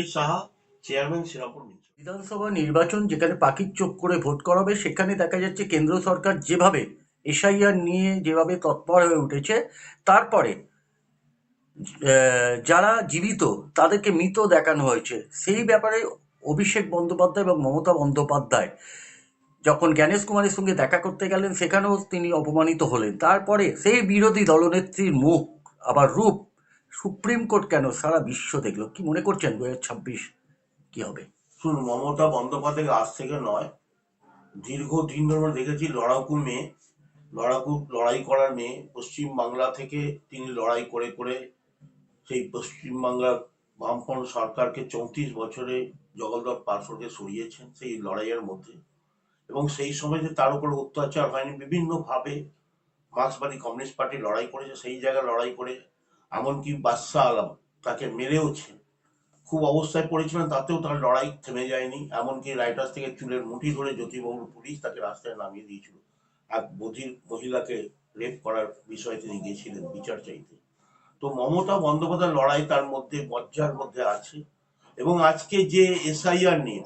Sanjay Saha, chairman, Shrirampur municipal. বিধানসভা নির্বাচন যেখানে পাখির চোখ করে ভোট করা হবে, সেখানে দেখা যাচ্ছে কেন্দ্র সরকার যেভাবে এসআইআর নিয়ে যেভাবে তৎপর হয়ে উঠেছে, তারপরে যারা জীবিত তাদেরকে মৃত দেখানো হয়েছে। সেই ব্যাপারে অভিষেক বন্দ্যোপাধ্যায় এবং মমতা বন্দ্যোপাধ্যায় যখন জ্ঞানেশ কুমারের সঙ্গে দেখা করতে গেলেন, সেখানেও তিনি অপমানিত হলেন। তারপরে সেই বিরোধী দলনেত্রীর মুখ আবার রূপ সুপ্রিম কোর্ট কেন সারা বিশ্ব দেখলো। কি মনে করছেন 2026 কি হবে? শুনুন, মমতা বন্দ্যোপাধ্যায় আজ থেকে নয়, দীর্ঘদিন ধরে আমরা দেখেছি লড়াকু মেয়ে, লড়াই করার মেয়ে। পশ্চিম বাংলা থেকে তিনি লড়াই করে করে সেই পশ্চিমবাংলার বামফ্রন্ট সরকারকে 34 বছরে জগদ্দল পার্শ্বকে সরিয়েছেন সেই লড়াইয়ের মধ্যে। এবং সেই সময় যে তার উপর অত্যাচার হয়নি, বিভিন্ন ভাবে মার্ক্সবাদী কমিউনিস্ট পার্টি লড়াই করেছে, সেই জায়গায় লড়াই করে এমনকি বাদশাহ আলম তাকে মেরেওছে, খুব অবস্থায় পড়েছিলেন, তাতেও তার লড়াই থেমে যায়নি। এমনকি রাইটার্স থেকে চুলের মুঠি ধরে জ্যোতিবাবুর পুলিশ তাকে রাস্তায় নামিয়ে দিয়েছিল। এক বধির মহিলাকে রেপ করার বিষয়ে তিনি গিয়েছিলেন বিচার চাইতে। তো মমতা বন্দ্যোপাধ্যায়ের লড়াই তার মধ্যে মজ্জার মধ্যে আছে। এবং আজকে যে এসআইআর নিয়ে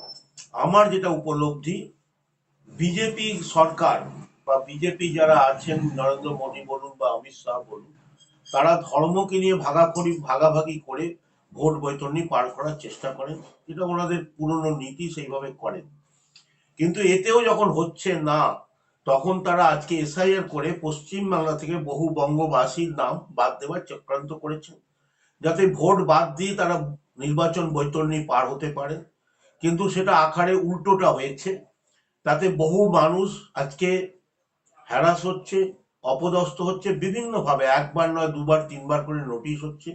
আমার যেটা উপলব্ধি, বিজেপি সরকার বা বিজেপি যারা আছেন, নরেন্দ্র মোদী বলুন বা অমিত শাহ বলুন, তারা ধর্মকে নিয়ে ভাগাভাগি করে ভোট বৈতরণী পার করার চেষ্টা করেন। এটা ওনাদের পুরনো নীতি, সেইভাবে করেন। কিন্তু এতেও যখন হচ্ছে না, তখন তারা আজকে এসআইআর করে পশ্চিম বাংলা থেকে বহু বঙ্গবাসীর নাম বাদ দেওয়ার চক্রান্ত করেছেন, যাতে ভোট বাদ দিয়ে তারা নির্বাচন বৈতরণী পার হতে পারে। কিন্তু সেটা আকারে উল্টোটা হয়েছে। তাতে বহু মানুষ আজকে হ্যারাস হচ্ছে, অপদস্থ হচ্ছে বিভিন্ন ভাবে, একবার নয় দুবার তিনবার করে নোটিশ হচ্ছে।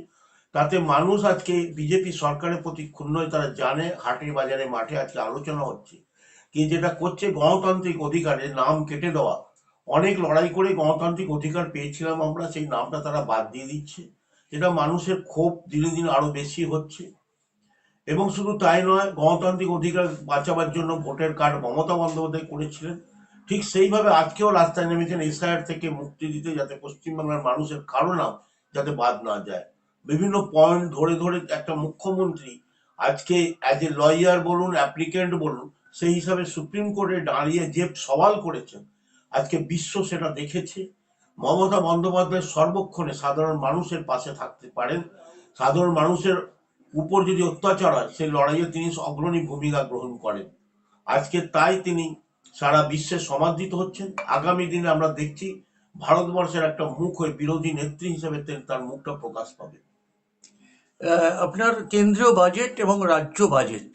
তাতে মানুষ আজকে বিজেপি সরকারের প্রতি ক্ষুণ্ণ হয়ে, তারা জানে হাটে বাজারে মাঠে আজকে আলোচনা হচ্ছে কি যেটা করছে গণতান্ত্রিক অধিকারের নাম কেটে দেওয়া। অনেক লড়াই করে গণতান্ত্রিক অধিকার পেয়েছিলাম আমরা, সেই নামটা তারা বাদ দিয়ে দিচ্ছে। এটা মানুষের ক্ষোভ দিনে দিনে আরো বেশি হচ্ছে। এবং শুধু তাই নয়, গণতান্ত্রিক অধিকার বাঁচাবার জন্য ভোটের কার্ড মমতা বন্দ্যোপাধ্যায় করেছিলেন, ঠিক সেইভাবে আজকেও রাস্তায় নেমেছেন এসআইআর থেকে মুক্তি দিতে, যাতে পশ্চিমবাংলার মানুষের কারো নাম যাতে বাদ না যায়। বিভিন্ন পয়েন্ট ধরে ধরে একটা মুখ্যমন্ত্রী আজকে অ্যাজ এ লয়ার বলুন, অ্যাপ্লিকেন্ট বলুন, সেই হিসাবে সুপ্রিম কোর্টে দাঁড়িয়ে যে সওয়াল করেছেন, আজকে বিশ্ব সেটা দেখেছে। মমতা বন্দ্যোপাধ্যায় সর্বক্ষণে সাধারণ মানুষের পাশে থাকতে পারেন। সাধারণ মানুষের উপর যদি অত্যাচার হয়, সেই লড়াইয়ে তিনি অগ্রণী ভূমিকা গ্রহণ করেন। আজকে তাই তিনি সারা বিশ্বে সমাদৃত হচ্ছেন। আগামী দিনে আমরা দেখছি ভারতবর্ষের একটা মুখ হয়ে বিরোধী নেত্রী হিসেবে তার মুখটা প্রকাশ পাবে। আপনার কেন্দ্রীয় বাজেট এবং রাজ্য বাজেট,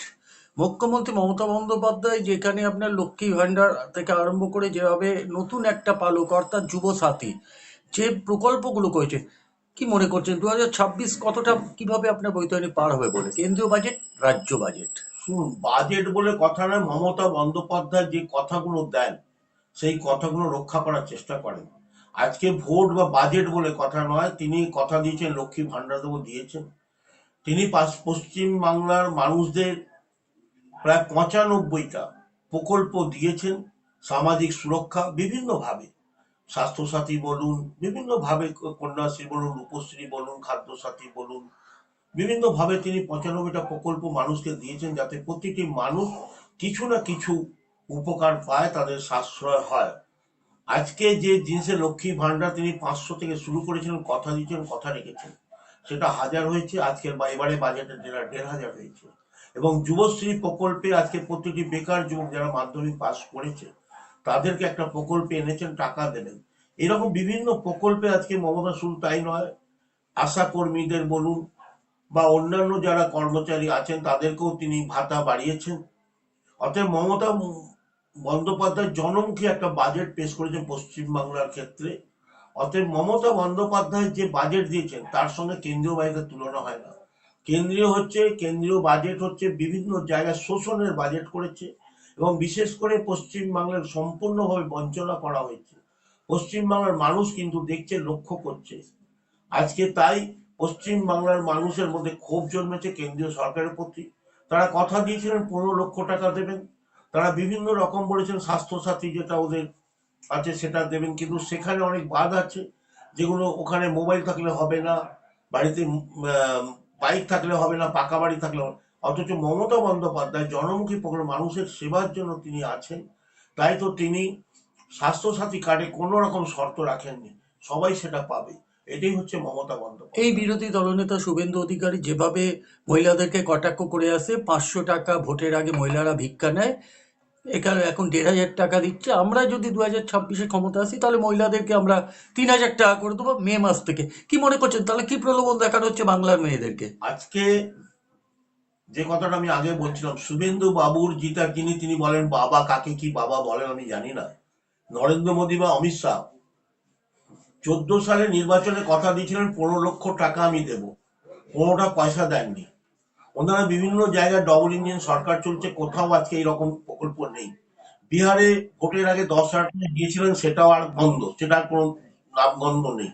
মুখ্যমন্ত্রী মমতা বন্দ্যোপাধ্যায় যেখানে আপনার লক্ষ্মী ভাণ্ডার থেকে আরম্ভ করে যেভাবে নতুন একটা পালক অর্থাৎ যুব সাথী যে প্রকল্পগুলো করেছে, কি মনে করছেন 2026 কতটা কিভাবে আপনার বৈতরণী পার হবে বলে কেন্দ্রীয় বাজেট রাজ্য বাজেট? শুনুন, বাজেট বলে কথা নয়, মমতা বন্দ্যোপাধ্যায় যে কথাগুলো দেন সেই কথাগুলো রক্ষা করার চেষ্টা করেন। আজকে ভোট বা বাজেট বলে কথা নয়, তিনি কথা দিয়েছেন লক্ষ্মী ভাণ্ডার দেবো, দিয়েছেন। তিনি পশ্চিম বাংলার মানুষদের প্রায় 95টা প্রকল্প দিয়েছেন। সামাজিক সুরক্ষা বিভিন্নভাবে, স্বাস্থ্যসাথী বলুন, বিভিন্নভাবে কন্যাশ্রী বলুন, রূপশ্রী বলুন, খাদ্যসাথী বলুন, বিভিন্নভাবে তিনি 95টা প্রকল্প মানুষকে দিয়েছেন, যাতে প্রতিটি মানুষ কিছু না কিছু উপকার পায়, তাদের সাশ্রয় হয়। আজকে যে জিনিসের লক্ষ্মী ভান্ডার তিনি 500 থেকে শুরু করেছিলেন, কথা দিয়েছেন, কথা রেখেছেন, সেটা 1000 হয়েছে। আজকের এবারে বাজেটের যেটা 1500 হয়েছে। এবং যুবশ্রী প্রকল্পে আজকে প্রতিটি বেকার যুবক যারা মাধ্যমিক পাস করেছে, তাদেরকে একটা প্রকল্পে এনেছেন, টাকা দেবেন। এরকম বিভিন্ন প্রকল্পে আজকে মমতা, শুধু তাই নয়, আশা কর্মীদের বলুন বা অন্যান্য যারা কর্মচারী আছেন, তাদেরকেও তিনি ভাতা বাড়িয়েছেন। অতএব মমতা বন্দ্যোপাধ্যায় জনমুখী একটা বাজেট পেশ করেছেন পশ্চিমবাংলার ক্ষেত্রে। অতএব মমতা বন্দ্যোপাধ্যায় যে বাজেট দিয়েছেন, তার সঙ্গে কেন্দ্রীয় বাজেটের তুলনা হয় না। কেন্দ্রীয় বাজেট হচ্ছে বিভিন্ন জায়গায় শোষণের বাজেট করেছে, এবং বিশেষ করে পশ্চিমবাংলার সম্পূর্ণভাবে বঞ্চনা করা হয়েছে। পশ্চিমবাংলার মানুষ কিন্তু দেখছে, লক্ষ্য করছে। আজকে তাই পশ্চিম বাংলার মানুষের মধ্যে ক্ষোভ জন্মেছে কেন্দ্রীয় সরকারের প্রতি। তারা কথা দিয়েছিলেন 15 লক্ষ টাকা দেবেন, তারা বিভিন্ন রকম বলেছেন, স্বাস্থ্যসাথী যেটা ওদের আছে সেটা দেবেন, কিন্তু সেখানে অনেক বাদ আছে, যেগুলো ওখানে মোবাইল থাকলে হবে না, বাড়িতে বাইক থাকলে হবে না, পাকা বাড়ি থাকলে হবে। অথচ মমতা বন্দ্যোপাধ্যায় জনমুখী প্রকল্প, মানুষের সেবার জন্য তিনি আছেন। তাই তো তিনি স্বাস্থ্যসাথী কার্ডে কোনো রকম শর্ত রাখেননি, সবাই সেটা পাবে। এটাই হচ্ছে মমতা এই বন্দ্যোপাধ্যায়। বিরোধী দলনেতা শুভেন্দু অধিকারী যেভাবে মহিলাদেরকে কটাক্ষ করে আসে, 500 টাকা ভোটের আগে মহিলারা ভিক্ষা নেয়, এখানে এখন 1,500 টাকা দিচ্ছে, আমরা যদি 2026-এ ক্ষমতা আসি তাহলে মহিলাদেরকে আমরা 3,000 টাকা করে দেবো মে মাস থেকে। কি মনে করছেন, তাহলে কি প্রলোভন দেখানো হচ্ছে বাংলার মেয়েদেরকে? আজকে যে কথাটা আমি আগে বলছিলাম, শুভেন্দু বাবুর জিতা তিনি বলেন বাবা, কাকে কি বাবা বলেন আমি জানি না। নরেন্দ্র মোদী বা অমিত শাহ 14 সালে নির্বাচনে কথা দিয়েছিলেন 15 লক্ষ টাকা আমি দেব, 15টা পয়সা দেননি। ওনারা বিভিন্ন জায়গায় ডবল ইঞ্জিন সরকার চলছে, কোথাও আজকে এইরকম প্রকল্প নেই। বিহারে ভোটের আগে 10,000 টাকা দিয়েছিলেন, সেটাও আর বন্ধ, সেটার কোনো নামগন্ধ নেই।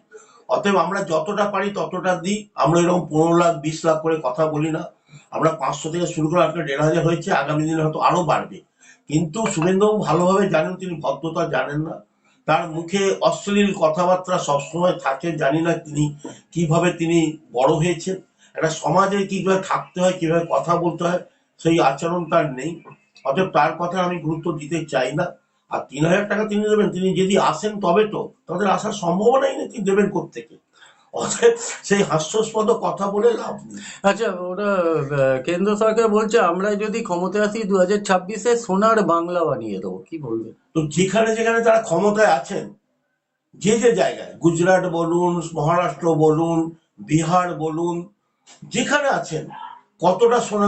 অতএব আমরা যতটা পারি ততটা দিই। আমরা এরকম 15 লাখ 20 লাখ করে কথা বলি না। আমরা 500 থেকে শুরু করে আজকে 1,500 হয়েছে, আগামী দিনে হয়তো আরো বাড়বে। কিন্তু শুভেন্দুবাবু ভালোভাবে জানেন, তিনি ভদ্রতা জানেন না। তার মুখে অশ্লীল কথাবার্তা সবসময় থাকে, জানি না তিনি কিভাবে তিনি বড় হয়েছেন। একটা সমাজে কিভাবে থাকতে হয়, কিভাবে কথা বলতে হয়, সেই আচরণ তার নেই। অতএব তার কথা আমি গুরুত্ব দিতে চাই না। আর 3,000 টাকা তিনি দেবেন, তিনি যদি আসেন তবে তো, তাদের আসার সম্ভাবনাই নেই, তিনি দেবেন কোত্থেকে? অতএব সেই হাস্যাস্পদ কথা বলে লাভ নেই। আচ্ছা, ওরা কেন্দ্র সরকার বলছে আমরা যদি ক্ষমতায় আসি 2026-এ সোনার বাংলা বানিয়ে দেবো, কি বলবেন? তো যেখানে যেখানে তারা ক্ষমতায় আছেন, যে যে জায়গায়, গুজরাট বলুন, মহারাষ্ট্র বলুন, বিহার বলুন, যেখানে আছেন, কতটা সোনা,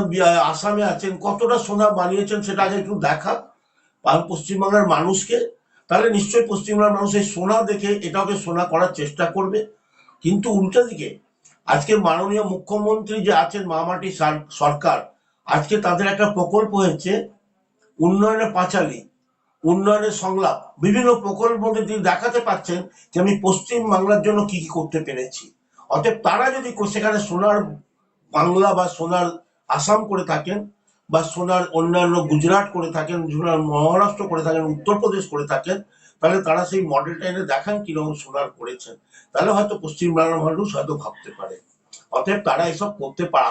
আসামে আছেন, কতটা সোনা বানিয়েছেন সেটা আগে একটু দেখা পশ্চিমবাংলার মানুষকে। তাহলে নিশ্চয়ই পশ্চিমবাংলার মানুষ এই সোনা দেখে এটাকে সোনা করার চেষ্টা করবে। কিন্তু উল্টো দিকে আজকে মাননীয় মুখ্যমন্ত্রী যে আছেন, মামাটি সরকার, আজকে তাদের একটা প্রকল্প হয়েছে উন্নয়নের পাঁচালী, উন্নয়নের সংলাপ, বিভিন্ন প্রকল্প মধ্যে তিনি দেখাতে পাচ্ছেন যে আমি পশ্চিম বাংলার জন্য কি কি করতে পেরেছি। অতএব তারা যদি সেখানে সোনার বাংলা বা সোনার আসাম করে থাকেন, বা সোনার অন্যান্য গুজরাট করে থাকেন, সোনার মহারাষ্ট্র করে থাকেন, উত্তরপ্রদেশ করে থাকেন, তাহলে তারা সেই মডেলটা এনে দেখান কিরকম সোনার করেছেন। তাহলে হয়তো পশ্চিমবাংলার মানুষ হয়তো ভাবতে পারে। অতএব তারা এসব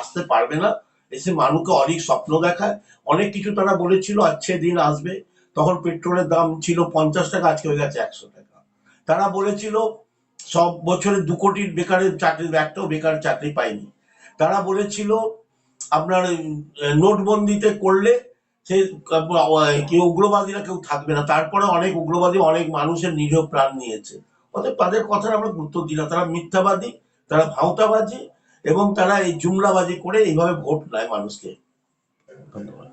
আসতে পারবে না। এসে মানুষকে অনেক স্বপ্ন দেখায়, অনেক কিছু তারা বলেছিল আচ্ছে দিন আসবে। তখন পেট্রোলের দাম ছিল 50 টাকা, আজকে হয়ে গেছে 100 টাকা। তারা বলেছিল সব বছরে 2 কোটির বেকারের চাকরি, একটাও বেকার চাকরি পায়নি। তারা বলেছিল আপনার নোটবন্দিতে করলে সে কি উগ্রবাদীরা কেউ থাকবে না। তারপরে অনেক উগ্রবাদী অনেক মানুষের নিরীহ প্রাণ নিয়েছে। অতএব তাদের কথা আমরা গুরুত্ব দিই না। তারা মিথ্যাবাদী, তারা ভাঁওতাবাজি, এবং তারা এই জুমলাবাজি করে এইভাবে ভোট নেয় মানুষকে। ধন্যবাদ।